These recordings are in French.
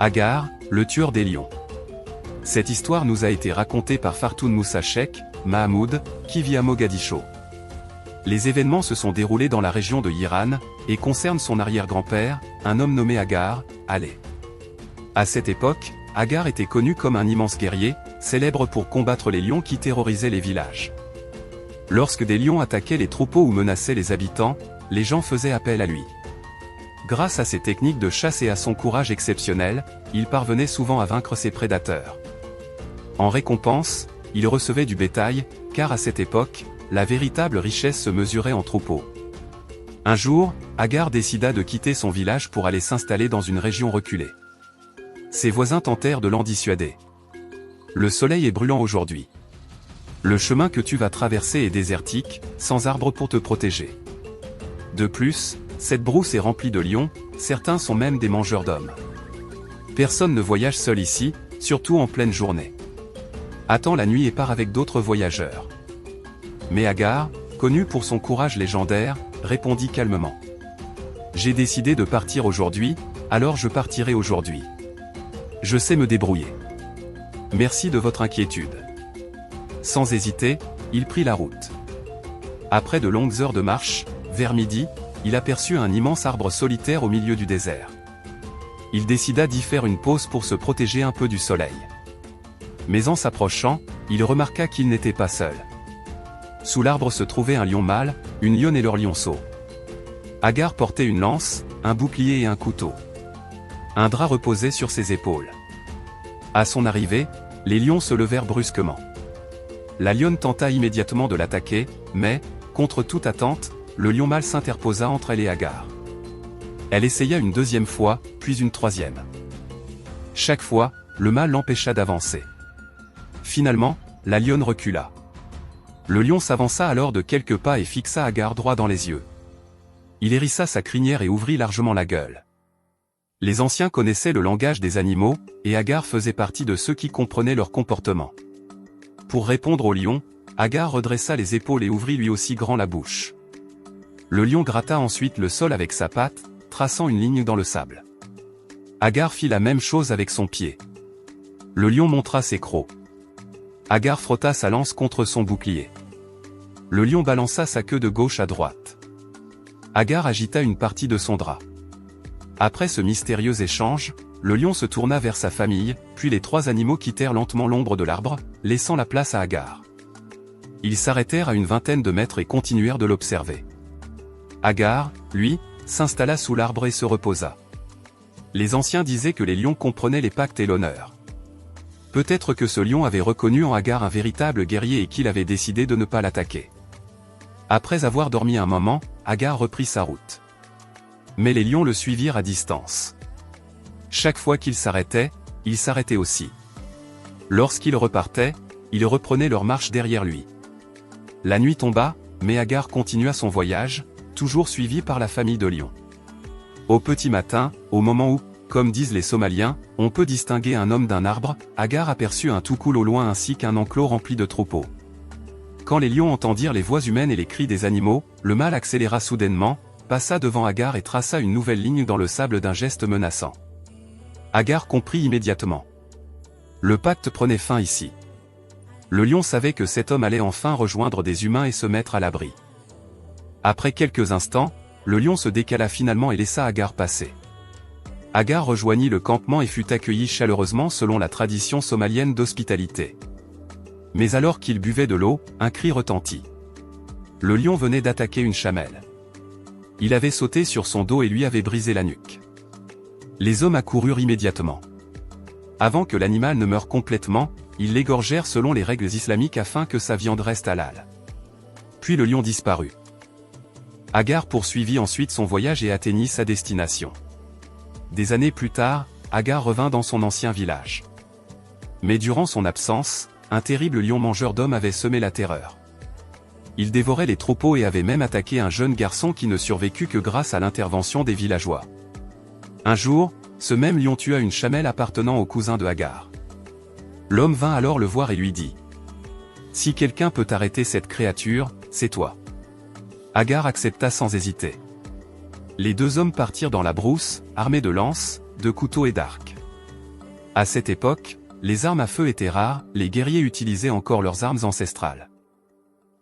Agar, le tueur des lions. Cette histoire nous a été racontée par Fartoun Moussa Cheikh Mahamoud, qui vit à Mogadiscio. Les événements se sont déroulés dans la région de Hiran, et concernent son arrière-grand-père, un homme nommé Agar, Alé. À cette époque, Agar était connu comme un immense guerrier, célèbre pour combattre les lions qui terrorisaient les villages. Lorsque des lions attaquaient les troupeaux ou menaçaient les habitants, les gens faisaient appel à lui. Grâce à ses techniques de chasse et à son courage exceptionnel, il parvenait souvent à vaincre ses prédateurs. En récompense, il recevait du bétail, car à cette époque, la véritable richesse se mesurait en troupeaux. Un jour, Agar décida de quitter son village pour aller s'installer dans une région reculée. Ses voisins tentèrent de l'en dissuader. Le soleil est brûlant aujourd'hui. Le chemin que tu vas traverser est désertique, sans arbres pour te protéger. De plus, cette brousse est remplie de lions, certains sont même des mangeurs d'hommes. Personne ne voyage seul ici, surtout en pleine journée. Attends la nuit et pars avec d'autres voyageurs. Mais Agar, connu pour son courage légendaire, répondit calmement. J'ai décidé de partir aujourd'hui, alors je partirai aujourd'hui. Je sais me débrouiller. Merci de votre inquiétude. Sans hésiter, il prit la route. Après de longues heures de marche, vers midi, il aperçut un immense arbre solitaire au milieu du désert. Il décida d'y faire une pause pour se protéger un peu du soleil. Mais en s'approchant, il remarqua qu'il n'était pas seul. Sous l'arbre se trouvait un lion mâle, une lionne et leur lionceau. Agar portait une lance, un bouclier et un couteau. Un drap reposait sur ses épaules. À son arrivée, les lions se levèrent brusquement. La lionne tenta immédiatement de l'attaquer, mais, contre toute attente, le lion mâle s'interposa entre elle et Agar. Elle essaya une deuxième fois, puis une troisième. Chaque fois, le mâle l'empêcha d'avancer. Finalement, la lionne recula. Le lion s'avança alors de quelques pas et fixa Agar droit dans les yeux. Il hérissa sa crinière et ouvrit largement la gueule. Les anciens connaissaient le langage des animaux, et Agar faisait partie de ceux qui comprenaient leur comportement. Pour répondre au lion, Agar redressa les épaules et ouvrit lui aussi grand la bouche. Le lion gratta ensuite le sol avec sa patte, traçant une ligne dans le sable. Agar fit la même chose avec son pied. Le lion montra ses crocs. Agar frotta sa lance contre son bouclier. Le lion balança sa queue de gauche à droite. Agar agita une partie de son drap. Après ce mystérieux échange, le lion se tourna vers sa famille, puis les trois animaux quittèrent lentement l'ombre de l'arbre, laissant la place à Agar. Ils s'arrêtèrent à une vingtaine de mètres et continuèrent de l'observer. Agar, lui, s'installa sous l'arbre et se reposa. Les anciens disaient que les lions comprenaient les pactes et l'honneur. Peut-être que ce lion avait reconnu en Agar un véritable guerrier et qu'il avait décidé de ne pas l'attaquer. Après avoir dormi un moment, Agar reprit sa route. Mais les lions le suivirent à distance. Chaque fois qu'ils s'arrêtaient, ils s'arrêtaient aussi. Lorsqu'ils repartaient, ils reprenaient leur marche derrière lui. La nuit tomba, mais Agar continua son voyage, toujours suivi par la famille de lions. Au petit matin, au moment où, comme disent les Somaliens, on peut distinguer un homme d'un arbre, Agar aperçut un toukoul au loin ainsi qu'un enclos rempli de troupeaux. Quand les lions entendirent les voix humaines et les cris des animaux, le mâle accéléra soudainement, passa devant Agar et traça une nouvelle ligne dans le sable d'un geste menaçant. Agar comprit immédiatement. Le pacte prenait fin ici. Le lion savait que cet homme allait enfin rejoindre des humains et se mettre à l'abri. Après quelques instants, le lion se décala finalement et laissa Agar passer. Agar rejoignit le campement et fut accueilli chaleureusement selon la tradition somalienne d'hospitalité. Mais alors qu'il buvait de l'eau, un cri retentit. Le lion venait d'attaquer une chamelle. Il avait sauté sur son dos et lui avait brisé la nuque. Les hommes accoururent immédiatement. Avant que l'animal ne meure complètement, ils l'égorgèrent selon les règles islamiques afin que sa viande reste halal. Puis le lion disparut. Agar poursuivit ensuite son voyage et atteignit sa destination. Des années plus tard, Agar revint dans son ancien village. Mais durant son absence, un terrible lion mangeur d'hommes avait semé la terreur. Il dévorait les troupeaux et avait même attaqué un jeune garçon qui ne survécut que grâce à l'intervention des villageois. Un jour, ce même lion tua une chamelle appartenant au cousin de Agar. L'homme vint alors le voir et lui dit : « Si quelqu'un peut arrêter cette créature, c'est toi. » Agar accepta sans hésiter. Les deux hommes partirent dans la brousse, armés de lances, de couteaux et d'arcs. À cette époque, les armes à feu étaient rares, les guerriers utilisaient encore leurs armes ancestrales.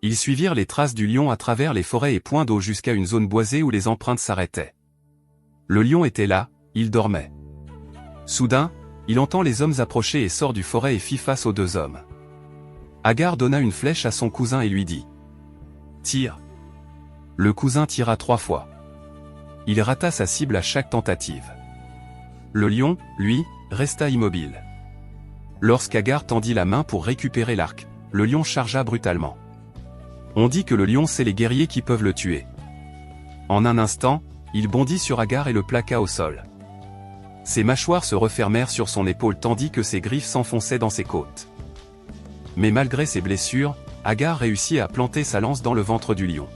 Ils suivirent les traces du lion à travers les forêts et points d'eau jusqu'à une zone boisée où les empreintes s'arrêtaient. Le lion était là, il dormait. Soudain, il entend les hommes approcher et sort du forêt et fit face aux deux hommes. Agar donna une flèche à son cousin et lui dit « Tire ». Le cousin tira 3 fois. Il rata sa cible à chaque tentative. Le lion, lui, resta immobile. Lorsqu'Agar tendit la main pour récupérer l'arc, le lion chargea brutalement. On dit que le lion sait les guerriers qui peuvent le tuer. En un instant, il bondit sur Agar et le plaqua au sol. Ses mâchoires se refermèrent sur son épaule tandis que ses griffes s'enfonçaient dans ses côtes. Mais malgré ses blessures, Agar réussit à planter sa lance dans le ventre du lion.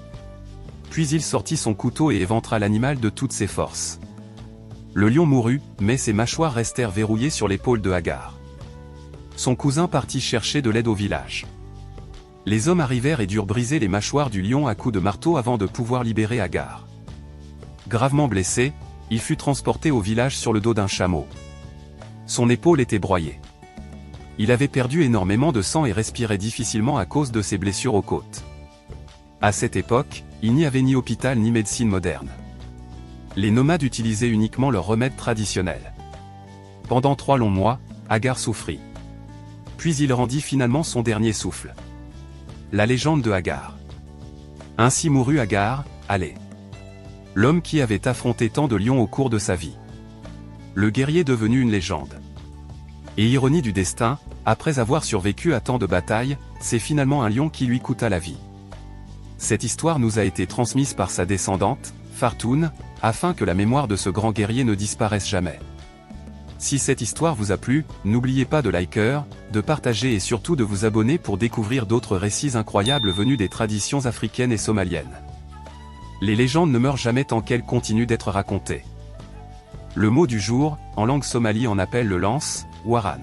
Puis il sortit son couteau et éventra l'animal de toutes ses forces. Le lion mourut, mais ses mâchoires restèrent verrouillées sur l'épaule de Agar. Son cousin partit chercher de l'aide au village. Les hommes arrivèrent et durent briser les mâchoires du lion à coups de marteau avant de pouvoir libérer Agar. Gravement blessé, il fut transporté au village sur le dos d'un chameau. Son épaule était broyée. Il avait perdu énormément de sang et respirait difficilement à cause de ses blessures aux côtes. À cette époque, il n'y avait ni hôpital ni médecine moderne. Les nomades utilisaient uniquement leurs remèdes traditionnels. Pendant 3 longs mois, Agar souffrit. Puis il rendit finalement son dernier souffle. La légende de Agar. Ainsi mourut Agar, allez. L'homme qui avait affronté tant de lions au cours de sa vie. Le guerrier devenu une légende. Et ironie du destin, après avoir survécu à tant de batailles, c'est finalement un lion qui lui coûta la vie. Cette histoire nous a été transmise par sa descendante, Fartoun, afin que la mémoire de ce grand guerrier ne disparaisse jamais. Si cette histoire vous a plu, n'oubliez pas de liker, de partager et surtout de vous abonner pour découvrir d'autres récits incroyables venus des traditions africaines et somaliennes. Les légendes ne meurent jamais tant qu'elles continuent d'être racontées. Le mot du jour, en langue somalie on appelle le lance, waran.